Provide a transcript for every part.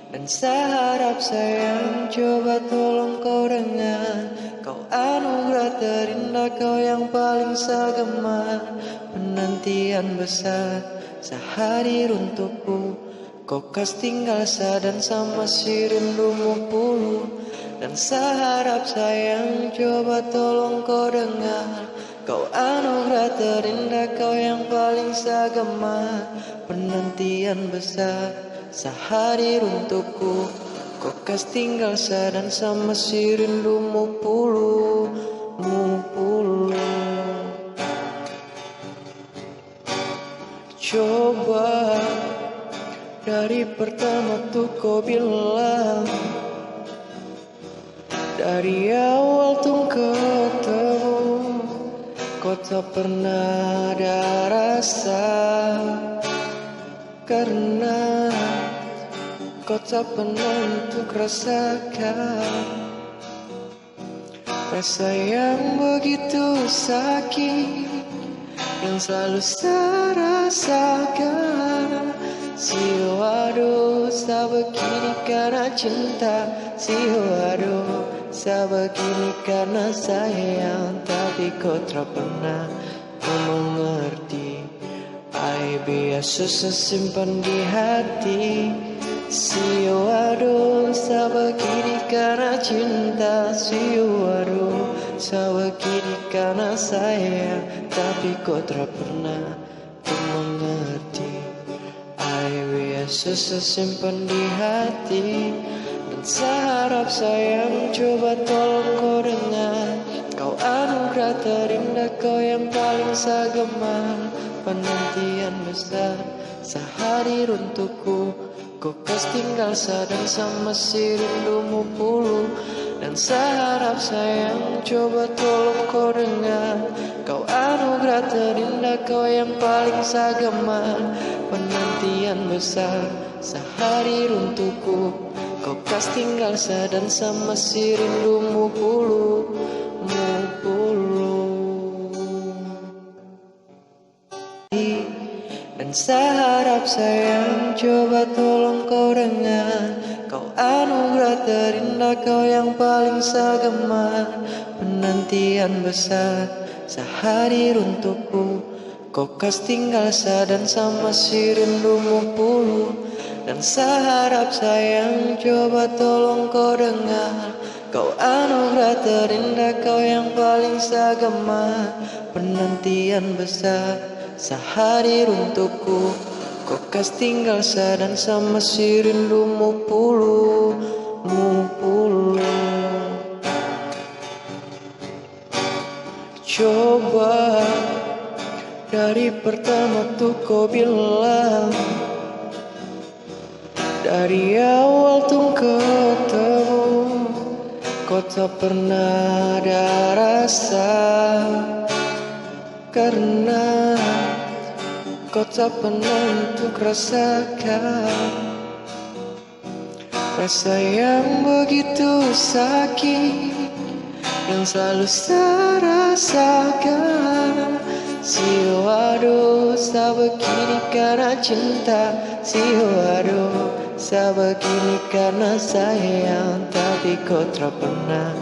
Dan saya harap sayang, coba tolong kau dengar. Kau anugerah terindah, kau yang paling saya gemar. Penantian besar, saya hadir untukku. Kau kas tinggal saya dan sama si rindumu puluh. Dan saya harap sayang, coba tolong kau dengar. Kau anugerah terindah, kau yang paling saya gemar. Penantian besar, saya hadir untukku. Kau kas tinggal saya dan sama si rindumu puluh. Coba dari pertama tuh kau bilang, dari awal tuh ketemu, kau tak pernah ada rasa. Karena kau tak pernah untuk rasakan rasa yang begitu sakit yang selalu saya rasakan. Si waduh, saya begini karena cinta. Si waduh, saya begini karena sayang. Tapi kau tak pernah mengerti. Ai biasa simpan di hati. Si waduh, saya begini karena cinta. Si waduh, saya begini karena sayang. Tapi kau tak pernah mengerti. Ai biasa simpan di hati. Dan saya harap sayang, coba tolong kau dengar. Kau anugerah terindah, kau yang paling saya gemar. Penantian besar, saya hadir untukku. Kau kas tinggal saya dan sama si rindumu puluh. Dan saya harap sayang, coba tolong kau dengar. Kau anugerah terindah, kau yang paling saya gemar. Penantian besar, saya hadir untukku. Kau kas tinggal saya dan sama si rindumu puluh. Dan saya harap sayang, coba tolong kau dengar. Kau anugerah terindah, kau yang paling saya gemar. Penantian besar, saya hadir untukku. Kau kas tinggal saya dan sama si rindumu puluh. Dan saya harap sayang, coba tolong kau dengar. Kau anugerah terindah, kau yang paling saya gemar. Penantian besar, saya hadir untukku. Kau kas tinggal saya dan sama si rindumu puluh. Coba dari pertama tuh kau bilang, dari awal tuh ketemu, kau tak pernah ada rasa. Karena kau tak pernah untuk rasakan rasa yang begitu sakit yang selalu saya rasakan. Si waduh, saya begini karena cinta. Si waduh, saya begini karena sayang. Tapi kau tak pernah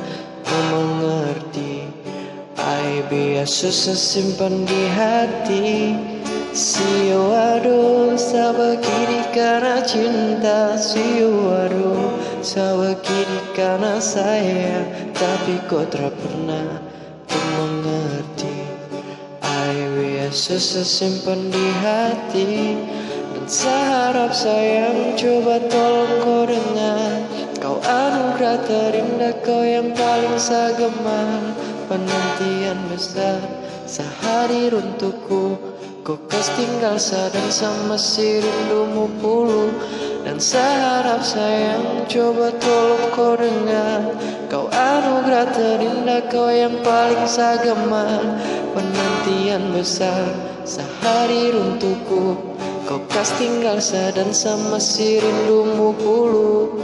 mengerti. Ai biasa simpan di hati. Si waduh, saya begini karena cinta. Si waduh, saya begini karena sayang. Tapi kau tak pernah mengerti. Ai biasa simpan di hati. Dan saya harap sayang, coba tolong kau dengar. Kau anugerah terindah, kau yang paling saya gemar. Penantian besar, saya hadir untukku. Kau kas tinggal saya dan sama si rindumu puluh. Dan saya harap sayang, coba tolong kau dengar. Kau anugerah terindah, kau yang paling saya gemar. Penantian besar, saya hadir untukku. Kau kas tinggal saya dan sama si rindumu puluh.